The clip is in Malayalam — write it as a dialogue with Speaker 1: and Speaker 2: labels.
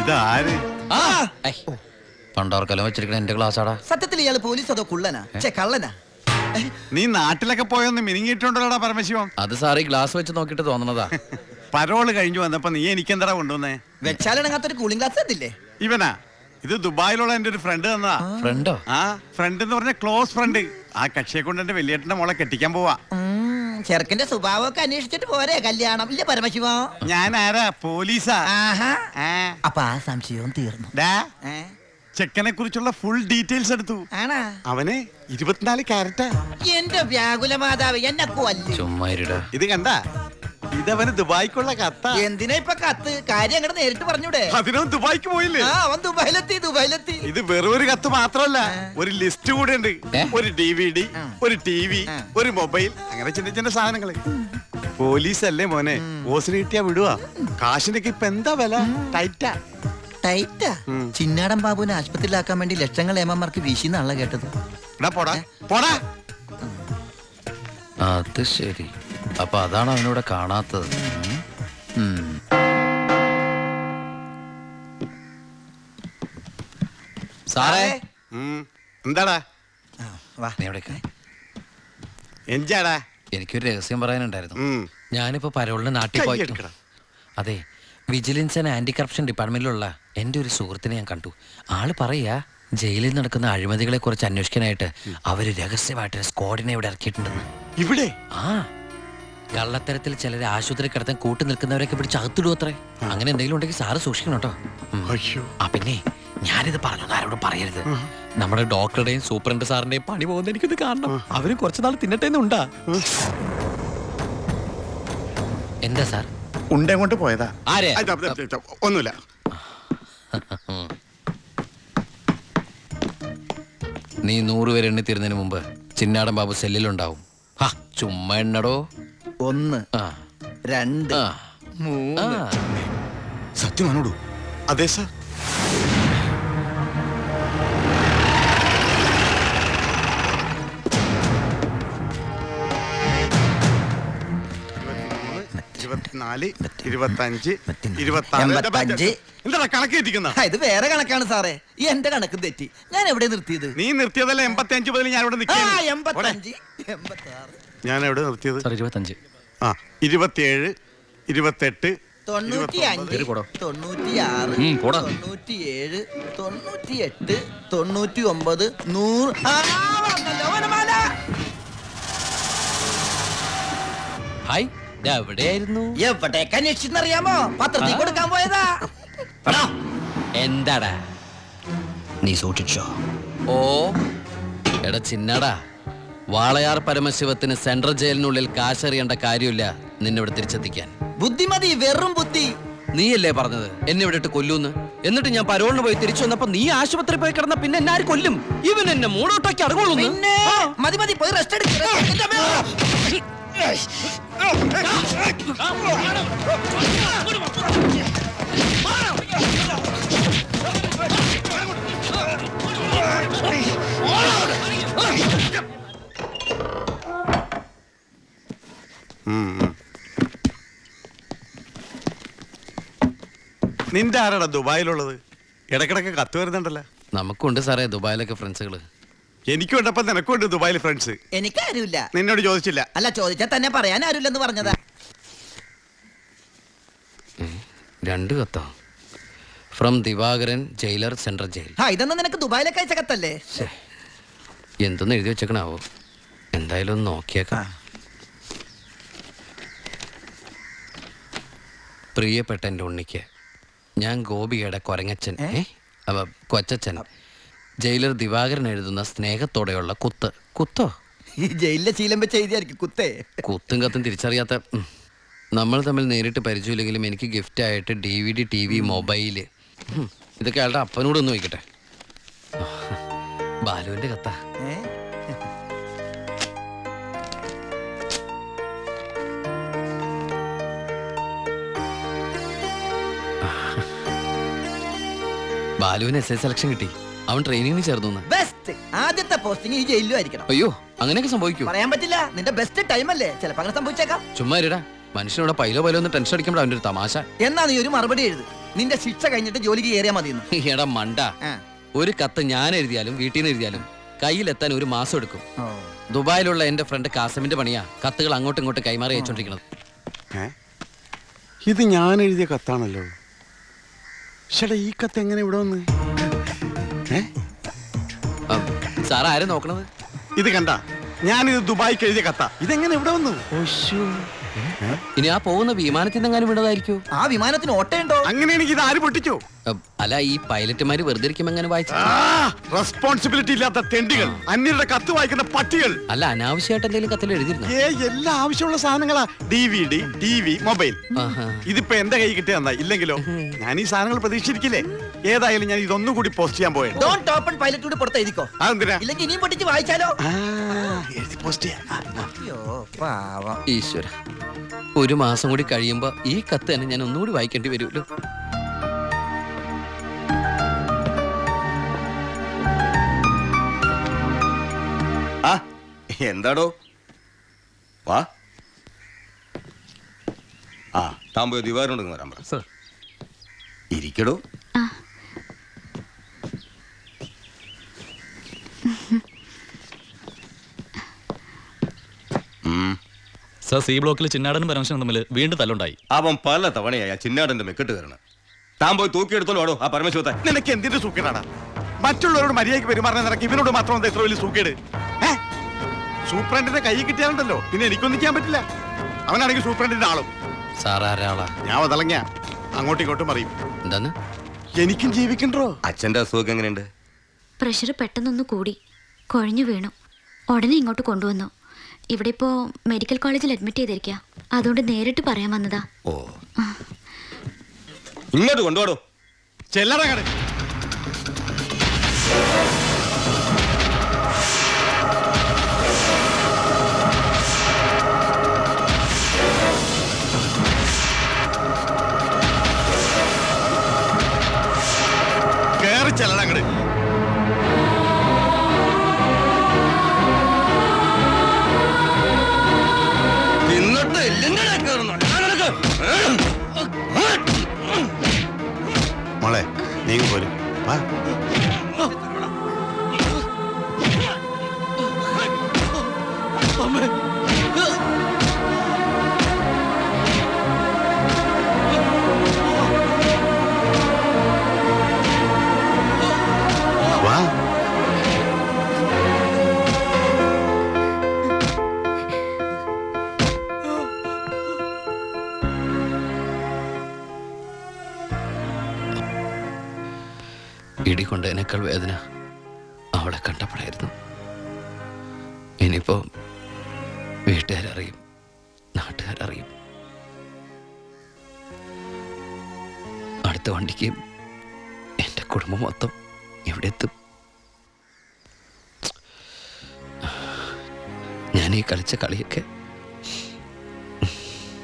Speaker 1: ഇതാര്?
Speaker 2: പണ്ടോർക്കലം വെച്ചിരിക്കണ എന്റെ ക്ലാസ്സാടാ.
Speaker 3: സത്യത്തിൽ ഇയാള് പോലീസ് അതോ കുള്ളനാ കള്ളനാ?
Speaker 1: നീ നാട്ടിലൊക്കെ പോയൊന്ന് മിനിങ്ങിയിട്ടുണ്ടല്ലോടാ പരമശിവം.
Speaker 2: അത് സാറി ഗ്ലാസ് വെച്ച് നോക്കിട്ട് തോന്നണതാ.
Speaker 1: പരോള് കഴിഞ്ഞു വന്നപ്പോ നീ എനിക്കെന്താ കൊണ്ടുവന്നേ?
Speaker 3: വെച്ചാലിണങ്ങാത്തൊരു കൂളിംഗ് ഗ്ലാസ് തന്നില്ലേ?
Speaker 1: ഇവനാ? ഇത് ദുബായിലുള്ള എന്റെ ഒരു ഫ്രണ്ട് തന്നതാ.
Speaker 2: ഫ്രണ്ടോ?
Speaker 1: ആ ഫ്രണ്ട് എന്ന് പറഞ്ഞ ക്ലോസ് ഫ്രണ്ട്. ആ കക്ഷിയെ കൊണ്ട് എന്റെ വലിയേട്ടന്റെ മോളെ കെട്ടിക്കാൻ പോവാ.
Speaker 3: ചെറുക്കന്റെ സ്വഭാവമൊക്കെ അന്വേഷിച്ചിട്ട് പോരെ കല്യാണം? ഇല്ല പരമശിവ,
Speaker 1: ഞാൻ ആരാ? പോലീസാ.
Speaker 3: അപ്പൊ ആ സംശയവും തീർന്നു.
Speaker 1: ചെക്കനെ കുറിച്ചുള്ള ഫുൾ ഡീറ്റെയിൽസ് എടുത്തു.
Speaker 3: ആണാ?
Speaker 1: അവന് 24 ക്യാരറ്റാ.
Speaker 3: എന്റെ വ്യാകുല മാതാവ്, എന്നെ കൊല്ലും.
Speaker 2: ചുമ്മാ ഇരുടാ.
Speaker 1: ഇത് കണ്ട, ഇതവന് ദുബായിക്കുള്ള കത്ത.
Speaker 3: എന്തിനാ ഇപ്പൊ കത്ത്? കാര്യം അങ്ങോട്ട് നേരിട്ട് പറഞ്ഞൂടെ?
Speaker 1: അതിനും ദുബായിക്ക് പോയില്ലേ?
Speaker 3: അവൻ ദുബായിലെത്തി.
Speaker 1: ഇത് വെറും ഒരു കത്ത് മാത്രമല്ല, ഒരു ലിസ്റ്റ് കൂടെ ഉണ്ട്. ഒരു DVD, ഒരു TV, ഒരു മൊബൈൽ, അങ്ങനെ ചിന്ന ചിന്ന സാധനങ്ങള്. പോലീസ് അല്ലേ മോനെ, ഓസിന് കിട്ടിയാ വിടുവാ. കാശിനൊക്കെ ഇപ്പൊ എന്താ വില? ടൈറ്റാ.
Speaker 3: ചിന്നാടൻ ബാബുവിനെ ആശുപത്രിയിലാക്കാൻ വേണ്ടി ലക്ഷങ്ങൾ ഏമാർക്ക് വീശിന്നാണല്ലോ കേട്ടത്.
Speaker 1: പോടാ.
Speaker 2: അത് ശരി, അപ്പൊ അതാണ് അവനോട് കാണാത്തത്. സാറേ.
Speaker 1: എന്താടാ?
Speaker 2: എന്താടാ? എനിക്കൊരു രഹസ്യം പറയാനുണ്ടായിരുന്നു. ഞാനിപ്പോ പരോളിന് നാട്ടിൽ പോയി. അതെ, വിജിലൻസ് ആൻഡ് ആന്റി കറപ്ഷൻ ഡിപ്പാർട്ട്മെന്റിലുള്ള എൻ്റെ ഒരു സുഹൃത്തിനെ ഞാൻ കണ്ടു. ആള് പറയാ ജയിലിൽ നടക്കുന്ന അഴിമതികളെ കുറിച്ച് അന്വേഷിക്കാനായിട്ട് അവര് രഹസ്യമായിട്ട് സ്ക്വാഡിനെ ഇവിടെ ഇറക്കിയിട്ടുണ്ടെന്ന്.
Speaker 1: ഇവിടെ?
Speaker 2: ആ, കള്ളത്തരത്തിൽ ചിലരെ ആശുപത്രി കിടത്താൻ കൂട്ടു നിൽക്കുന്നവരൊക്കെ പിടിച്ച് അകത്തിടും അത്രേ. അങ്ങനെ എന്തെങ്കിലും ഉണ്ടെങ്കിൽ സാറ് സൂക്ഷിക്കണം കേട്ടോ. ആ പിന്നെ ഞാനിത് പറഞ്ഞു, ആരോടും പറയരുത്. നമ്മുടെ ഡോക്ടറുടെയും സൂപ്രണ്ട് സാറിന്റെയും പണി പോകുന്ന എനിക്കിത് കാണണം. അവരും കുറച്ചുനാൾ തിന്നട്ടേന്നുണ്ടാ. എന്താ സാർ?
Speaker 1: ഉണ്ടെങ്ങോട്ട് പോയതാ?
Speaker 2: ആരെ?
Speaker 1: ഒന്നുമില്ല.
Speaker 2: നീ 100 പേര് എണ്ണി തീരുന്നതിന് മുമ്പ് ചിന്നാടൻ ബാബു സെല്ലിലുണ്ടാവും. ചുമ്മാ എണ്ണടോ.
Speaker 3: 1 2 3.
Speaker 1: സത്യമാണോടൂ? അതെ സാർ. എന്താ കണക്ക് തെറ്റിക്കുന്ന?
Speaker 3: ഇത് വേറെ കണക്കാണ് സാറേ. എന്റെ കണക്ക് തെറ്റി. ഞാൻ എവിടെ നിർത്തിയത്?
Speaker 1: നീ നിർത്തിയതല്ല 85 മുതൽ ഞാൻ ഇവിടെ
Speaker 3: ഞാൻ എവിടെ
Speaker 1: നിർത്തിയത്?
Speaker 2: 25.
Speaker 1: 27, 28,
Speaker 3: 95, 96, 97, 98, 99, 100.
Speaker 2: ഹായ്, എവിടെയായിരുന്നു?
Speaker 3: എവിടേക്ക് അന്വേഷിച്ചെന്നറിയാമോ? പത്രത്തിൽ കൊടുക്കാൻ പോയതാ.
Speaker 2: എന്താടാ
Speaker 3: നീ സൂക്ഷിച്ചോ?
Speaker 2: ഓ എടാ ചിന്നടാ, വാളയാർ പരമശിവത്തിന് സെൻട്രൽ ജയിലിനുള്ളിൽ കാശറിയേണ്ട കാര്യമില്ല നിന്നിവിടെ തിരിച്ചെത്തിക്കാൻ.
Speaker 3: ബുദ്ധിമതി, വെറും ബുദ്ധി.
Speaker 2: നീയല്ലേ പറഞ്ഞത് എന്നെ ഇവിടെ ഇട്ട് കൊല്ലൂന്ന്? എന്നിട്ട് ഞാൻ പരോളിന് പോയി തിരിച്ചു വന്നപ്പോ നീ ആശുപത്രി പോയി കിടന്ന പിന്നെ എന്നെ ആര് കൊല്ലും? ഇവൻ എന്നെ മൂടോട്ടാക്കി അടങ്ങുള്ളൂ.
Speaker 3: മതി മതി, പോയി റെസ്റ്റ് എടുക്ക.
Speaker 1: നിന്റെ ആരാടാ ദുബായിലുള്ളത്? ഇടക്കിടക്ക് കത്ത് വരുന്നുണ്ടല്ലോ.
Speaker 2: നമുക്കുണ്ട് സാറേ ദുബായിലൊക്കെ ഫ്രണ്ട്സുകള്.
Speaker 1: എനിക്കുണ്ടപ്പോ നിനക്കുണ്ട് ദുബായിൽ ഫ്രണ്ട്സ്.
Speaker 3: എനിക്കാരുമില്ല.
Speaker 1: നിന്നോട് ചോദിച്ചില്ല?
Speaker 3: അല്ല, ചോദിച്ചാൽ തന്നെ പറയാൻ ആരുമില്ലെന്ന് പറഞ്ഞതാ.
Speaker 2: 2 കത്തോ? From Divakaran, jailer, central jail.
Speaker 3: ഇതൊന്നും നിനക്ക് ദുബായിലൊക്കെ അയച്ച കത്തല്ലേ?
Speaker 2: എന്തൊന്ന് എഴുതി വെച്ചേക്കണാവോ? എന്തായാലും ഒന്ന് നോക്കിയേക്കാം. പ്രിയപ്പെട്ട എൻ്റെ ഉണ്ണിക്ക്, ഞാൻ ഗോപികയുടെ കൊരങ്ങച്ചൻ, കൊച്ചച്ചൻ, ജയിലർ ദിവാകരൻ എഴുതുന്ന സ്നേഹത്തോടെയുള്ള കുത്ത്. കുത്തോ?
Speaker 3: ഈ ജയിലിലെ ശീലം വെച്ച് എഴുതിയായിരിക്കും കുത്തേ.
Speaker 2: കുത്തും കത്തും തിരിച്ചറിയാത്ത നമ്മൾ തമ്മിൽ നേരിട്ട് പരിചയമില്ലെങ്കിലും എനിക്ക് ഗിഫ്റ്റായിട്ട് DVD, TV, മൊബൈല്, ഇതൊക്കെ അയാളുടെ അപ്പനോടൊന്ന് വയ്ക്കട്ടെ. ബാലുവിന്റെ കത്ത. ബാലുവിന് SS സെലക്ഷൻ കിട്ടി. അവൻ ട്രെയിനിങ്ങിന് ചേർന്നു.
Speaker 3: ബെസ്റ്റ് ആദ്യത്തെ പോസ്റ്റിംഗ് ഈ ജയിലിലും ആയിരിക്കണം.
Speaker 2: അയ്യോ, അങ്ങനെയൊക്കെ സംഭവിക്കൂ?
Speaker 3: പറയാൻ പറ്റില്ല. നിന്റെ ബെസ്റ്റ് ടൈം അല്ലേ, ചിലപ്പോ അങ്ങനെ സംഭവിച്ചേക്കാം.
Speaker 2: ചുമ്മാ ഇരടാ, മനുഷ്യനോട് പൈലോ ഒന്ന് ടെൻഷൻ അടിക്കുമ്പോൾ അവൻ്റെ ഒരു തമാശ.
Speaker 3: എന്നാ നീ ഒരു മറുപടി എഴുത്. നിന്റെ ശിക്ഷ കഴിഞ്ഞിട്ട് ജോലിക്ക് കയറിയാ മതിയെന്ന്.
Speaker 2: എടാ മണ്ട, ഒരു കത്ത് ഞാൻ എഴുതിയാലും വീട്ടിൽ നിന്ന് എഴുതിയാലും കയ്യിലെത്താൻ ഒരു മാസം എടുക്കും. ദുബായിലുള്ള എന്റെ ഫ്രണ്ട് കാസമിന്റെ പണിയാ കത്തുകൾ അങ്ങോട്ടും ഇങ്ങോട്ടും കൈമാറി അയച്ചോണ്ടിരിക്കുന്നത്.
Speaker 1: ഇത് ഞാൻ എഴുതിയ കത്താണല്ലോ. ചേട്ടാ, ഈ കത്ത് എങ്ങനെ ഇവിടെ വന്ന്?
Speaker 2: സാർ ആരും നോക്കണത്?
Speaker 1: ഇത് കണ്ട, ഞാനിത് ദുബായിക്ക് എഴുതിയ കത്ത. ഇതെങ്ങനെ ഇവിടെ വന്നു?
Speaker 2: ഇനി ആ പോകുന്ന വിമാനത്തിൽ നിന്നെങ്ങാനും വിടതായിരിക്കോ?
Speaker 3: ആ വിമാനത്തിന് ഓട്ടയുണ്ടോ?
Speaker 1: അങ്ങനെയാണെങ്കിൽ ഇത് ആര് പൊട്ടിച്ചോ?
Speaker 2: അല്ല, ഈ പൈലറ്റുമാര് വെറുതെ ഇരിക്കുമ്പോ എങ്ങനെ വായിച്ചു?
Speaker 1: റെസ്പോൺസിബിലിറ്റി ഇല്ലാത്ത തെണ്ടികൾ, അന്യരുടെ കത്ത് വായിക്കുന്ന പട്ടികൾ.
Speaker 2: അല്ല, അനാവശ്യമായിട്ട് എന്തെങ്കിലും കത്തിൽ എഴുതിയിരുന്നു?
Speaker 1: എല്ലാ ആവശ്യമുള്ള സാധനങ്ങളാ. DVD, TV, mobile. ഇതിപ്പോ എന്റെ കൈ കിട്ടിയ നന്നായി. ഇല്ലെങ്കിലോ ഞാൻ ഈ സാധനങ്ങൾ പ്രതീക്ഷിച്ചിരിക്കില്ലേ? ഏതായാലും ഞാൻ ഇതൊന്നും കൂടി പോസ്റ്റ് ചെയ്യാൻ പോയത്.
Speaker 3: ഡോണ്ട് ഓപ്പൺ പൈലറ്റ് കൂടി പുറത്ത് എഴുതിക്കോ.
Speaker 1: അതെന്തിനാ?
Speaker 3: ഇല്ലെങ്കിൽ ഇനിയും പൊട്ടിച്ച് വായിച്ചാലോ?
Speaker 1: എഴുതി പോസ്റ്റ് ചെയ്യാം.
Speaker 3: അയ്യോ പാവം.
Speaker 2: ഈശ്വര, ഒരു മാസം കൂടി കഴിയുമ്പോ ഈ കത്ത് തന്നെ ഞാൻ ഒന്നുകൂടി വായിക്കേണ്ടി വരുമല്ലോ.
Speaker 4: എന്താടോ? വാ. താൻ പോയി ദിവാറിനോട് വരാൻ പറ. ഇരിക്കടോ.
Speaker 5: സർ, സി ബ്ലോക്കിൽ ചിന്നാടനും പരമശനും തമ്മിൽ വീണ്ടും തല്ലുണ്ടായി.
Speaker 4: അവൻ പല തവണയായി ആ ചിന്നാടന്റെ മെക്കെട്ട് കയറണം. താൻ പോയി തൂക്കിയെടുത്തോളൂ ആടോ ആ പരമശിവത്തെ.
Speaker 1: നിനക്ക് എന്തിന്റെ സൂക്കേടാണ്? മറ്റുള്ളവരോട് മര്യാദയ്ക്ക് പെരുമാറുന്ന നിനക്ക് ഇവനോട് മാത്രം എന്താ ഇത്ര വലിയ സൂക്കേട്? സൂപ്രണ്ടിന്റെ കൈ കിട്ടിയാലുണ്ടല്ലോ പിന്നെ എനിക്കൊന്നും ചെയ്യാൻ പറ്റില്ല. അവനാണെങ്കിൽ സൂപ്രണ്ടിന്റെ ആളും.
Speaker 2: സാറാരാളാ?
Speaker 1: ഞാൻ വതളങ്ങ അങ്ങോട്ടും ഇങ്ങോട്ടും അറിയും.
Speaker 2: എന്താന്ന്?
Speaker 1: എനിക്കും ജീവിക്കണ്ടോ?
Speaker 4: അച്ഛന്റെ അസുഖം എങ്ങനെയുണ്ട്?
Speaker 6: പ്രഷർ പെട്ടെന്നൊന്ന് കൂടി കുഴഞ്ഞു വീണു. ഉടനെ ഇങ്ങോട്ട് കൊണ്ടുവന്നു. ഇവിടെ ഇപ്പോ മെഡിക്കൽ കോളേജിൽ അഡ്മിറ്റ് ചെയ്തിരിക്കുക. അതുകൊണ്ട് നേരിട്ട് പറയാൻ വന്നതാ.
Speaker 4: ഓ, ഇങ്ങോട്ട് കൊണ്ടുപോടോ.
Speaker 1: ചെല്ലറ കേറി ചെല്ലടങ്ങട്. മോളെ, നീ പോരും. വാ.
Speaker 2: ഇടി കൊണ്ടതിനേക്കാൾ വേദന അവളെ കണ്ടപ്പോഴായിരുന്നു. ഇനിയിപ്പോ വീട്ടുകാരറിയും, നാട്ടുകാരറിയും. അടുത്ത വണ്ടിക്ക് എൻ്റെ കുടുംബം മൊത്തം എവിടെ എത്തും? ഞാൻ ഈ കളിച്ച കളിയൊക്കെ